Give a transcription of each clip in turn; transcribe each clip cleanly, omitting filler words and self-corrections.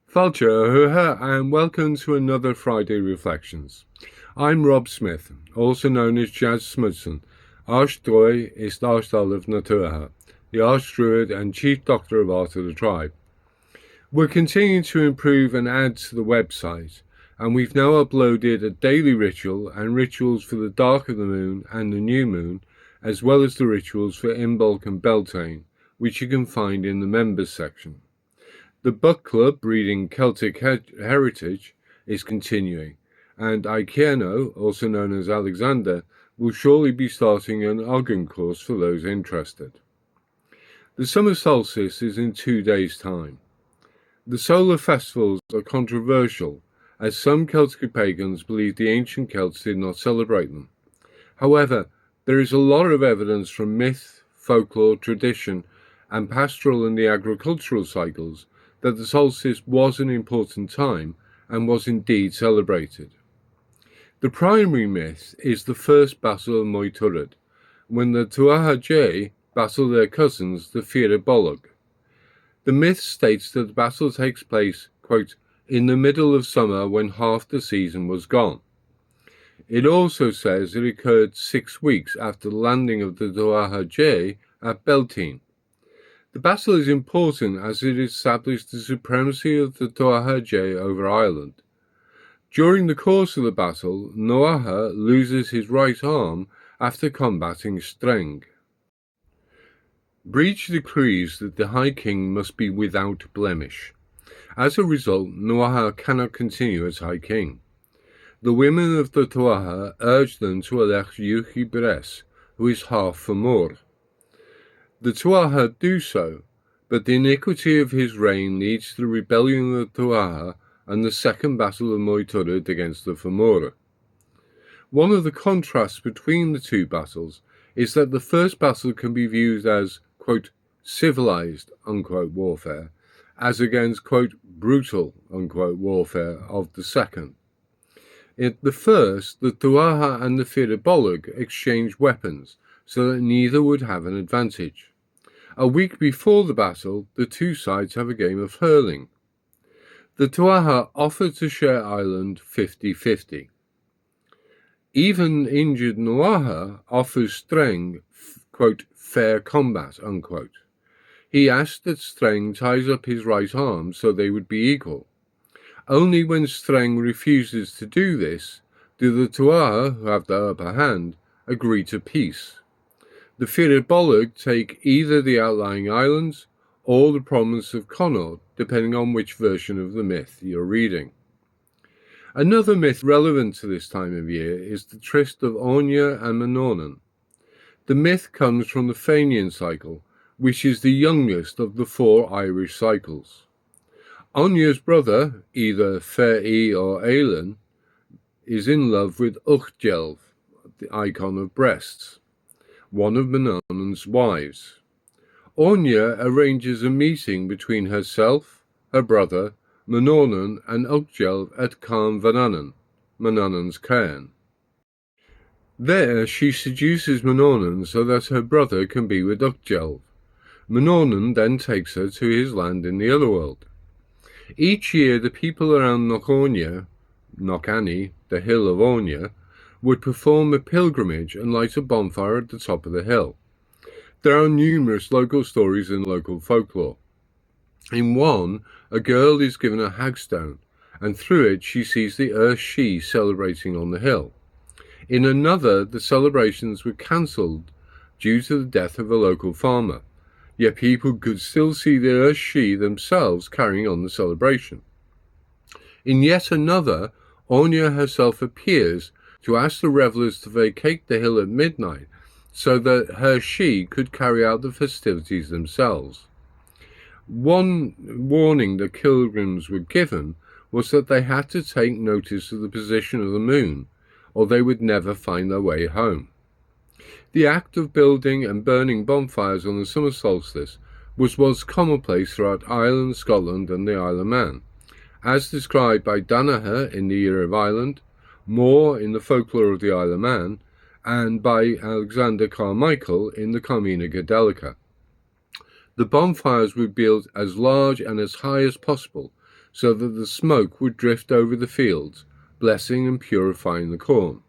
Falcha, and welcome to another Friday Reflections. I'm Rob Smith, also known as Jazz Smudson. Àrd-dhruidh is àrd-ollamh na tuatha, the arch-druid and chief doctor of art of the tribe. We're continuing to improve and add to the website, and we've now uploaded a daily ritual and rituals for the dark of the moon and the new moon, as well as the rituals for Imbolc and Beltane, which you can find in the members section. The book club reading Celtic Heritage is continuing, and Ikeno, also known as Alexander, will shortly be starting an Ogden course for those interested. The summer solstice is in 2 days' time. The solar festivals are controversial, as some Celtic pagans believe the ancient Celts did not celebrate them. However, there is a lot of evidence from myth, folklore, tradition, and pastoral and the agricultural cycles that the solstice was an important time and was indeed celebrated. The primary myth is the first battle of àrd-dhruidh, when the tuatha battle their cousins, the àrd-ollamh. The myth states that the battle takes place, quote, in the middle of summer when half the season was gone. It also says it occurred 6 weeks after the landing of the tuatha at Beltane. The battle is important as it established the supremacy of the tuatha over Ireland. During the course of the battle, Noatha loses his right arm after combating Streng. Breach decrees that the High King must be without blemish. As a result, Noatha cannot continue as High King. The women of the tuatha urge them to elect Uwch Bres, who is half Fomor. The tuatha do so, but the iniquity of his reign leads to the rebellion of the tuatha and the second battle of àrd-dhruidh against the Fomor. One of the contrasts between the two battles is that the first battle can be viewed as, quote, civilized, unquote, warfare, as against, quote, brutal, unquote, warfare of the second. In the first, the tuatha and the àrd-ollamh exchanged weapons, so that neither would have an advantage. A week before the battle, the two sides have a game of hurling. The tuatha offer to share Ireland 50-50. Even injured Noatha offers Streng, quote, fair combat, unquote. He asks that Streng ties up his right arm so they would be equal. Only when Streng refuses to do this, do the tuatha, who have the upper hand, agree to peace. The àrd-ollamh take either the outlying islands or the province of Connaught, depending on which version of the myth you're reading. Another myth relevant to this time of year is the tryst of Áine and Manannán. The myth comes from the Fèis cycle, which is the youngest of the 4 Irish cycles. Áine's brother, either Fèis or Éileann, is in love with àrd-dhruidh, the icon of breasts, one of Manannán's wives. Áine arranges a meeting between herself, her brother, Manannán, and àrd-dhruidh at Carn Manannán, Manannán's cairn. There she seduces Manannán so that her brother can be with àrd-dhruidh. Manannán then takes her to his land in the otherworld. Each year the people around Knockany, the hill of Áine, would perform a pilgrimage and light a bonfire at the top of the hill. There are numerous local stories in local folklore. In one, a girl is given a hagstone, and through it she sees the àrd-dhruidh celebrating on the hill. In another, the celebrations were cancelled due to the death of a local farmer, yet people could still see the àrd-dhruidh themselves carrying on the celebration. In yet another, Áine herself appears to ask the revellers to vacate the hill at midnight so that àrd-dhruidh could carry out the festivities themselves. One warning the pilgrims were given was that they had to take notice of the position of the moon, or they would never find their way home. The act of building and burning bonfires on the summer solstice was commonplace throughout Ireland, Scotland, and the Isle of Man, as described by Danaher in The Year of Ireland, Moore in the Folklore of the Isle of Man, and by Alexander Carmichael in the Carmina Gadelica. The bonfires were built as large and as high as possible, so that the smoke would drift over the fields, blessing and purifying the corn.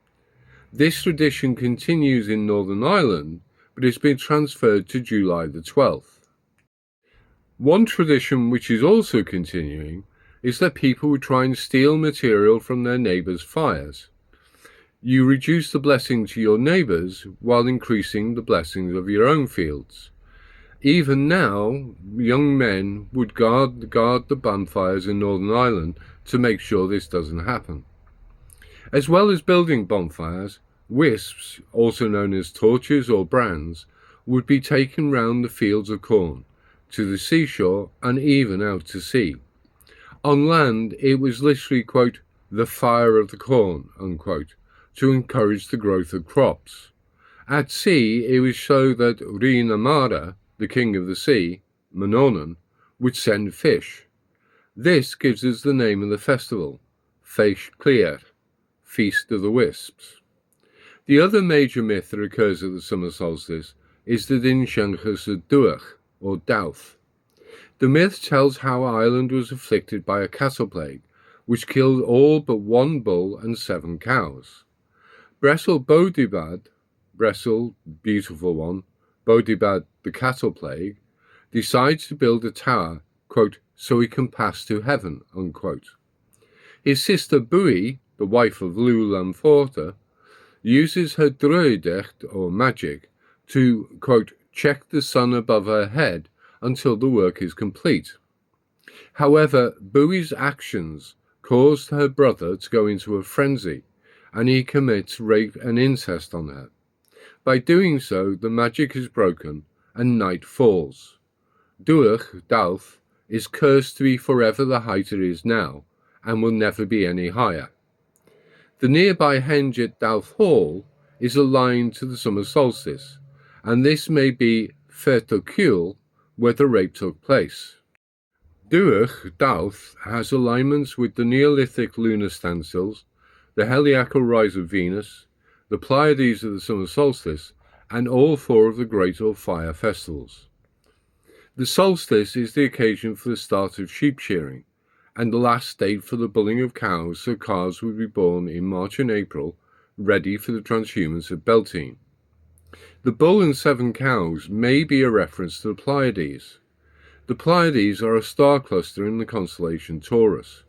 This tradition continues in Northern Ireland, but it's been transferred to July the 12th. One tradition which is also continuing is that people would try and steal material from their neighbours' fires. You reduce the blessing to your neighbours while increasing the blessings of your own fields. Even now, young men would guard the bonfires in Northern Ireland to make sure this doesn't happen. As well as building bonfires, wisps, also known as torches or brands, would be taken round the fields of corn, to the seashore and even out to sea. On land, it was literally, quote, the fire of the corn, unquote, to encourage the growth of crops. At sea, it was so that Rhín Amara, the king of the sea, Manannán, would send fish. This gives us the name of the festival, Fèis cliair, Feast of the Wisps. The other major myth that occurs at the summer solstice is the àrd-dhruidh, or dowth. The myth tells how Ireland was afflicted by a cattle plague, which killed all but one bull and 7 cows. Bressil Bodibad, Bressil, beautiful one, Bodibad, the cattle plague, decides to build a tower, quote, so he can pass to heaven, unquote. His sister Bui, the wife of Lugh Lamforta, uses her àrd-dhruidh, or magic, to, quote, check the sun above her head until the work is complete. However, Bui's actions caused her brother to go into a frenzy, and he commits rape and incest on her. By doing so, the magic is broken, and night falls. Dowth is cursed to be forever the height it is now, and will never be any higher. The nearby henge at Dowth Hall is aligned to the summer solstice, and this may be Fertocule, where the rape took place. Dowth has alignments with the Neolithic lunar standstills, the heliacal rise of Venus, the Pleiades of the summer solstice, and all 4 of the great or fire festivals. The solstice is the occasion for the start of sheep shearing, and the last date for the bulling of cows, so calves would be born in March and April, ready for the transhumance of Beltane. The bull and 7 cows may be a reference to the Pleiades. The Pleiades are a star cluster in the constellation Taurus.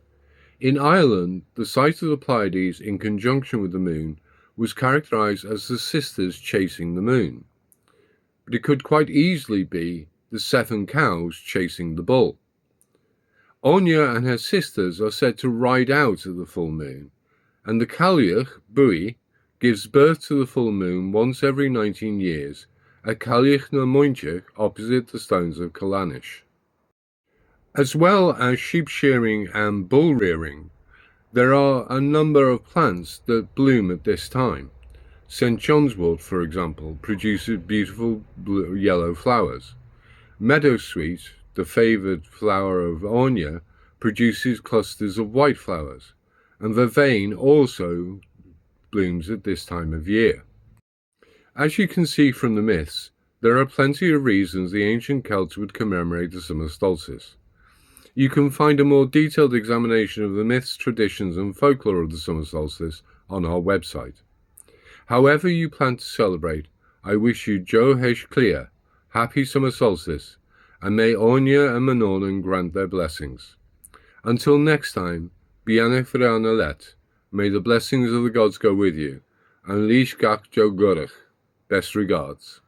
In Ireland, the sight of the Pleiades in conjunction with the moon was characterized as the sisters chasing the moon. But it could quite easily be the 7 cows chasing the bull. Áine and her sisters are said to ride out at the full moon, and the cliair, Bui, gives birth to the full moon once every 19 years at Cliair na Mointeach opposite the stones of Callanish. As well as sheep shearing and bull rearing, there are a number of plants that bloom at this time. St. John's wort, for example, produces beautiful yellow flowers. Meadowsweet, the favoured flower of Áine, produces clusters of white flowers, and vervain also blooms at this time of year. As you can see from the myths, there are plenty of reasons the ancient Celts would commemorate the summer solstice. You can find a more detailed examination of the myths, traditions and folklore of the summer solstice on our website. However you plan to celebrate, I wish you Joe Hesh Cliair, happy summer solstice, and may Áine and Manannán grant their blessings. Until next time, Bianna Ferrana Let, may the blessings of the gods go with you, and Lísh Gach Jo Gurach. Best regards.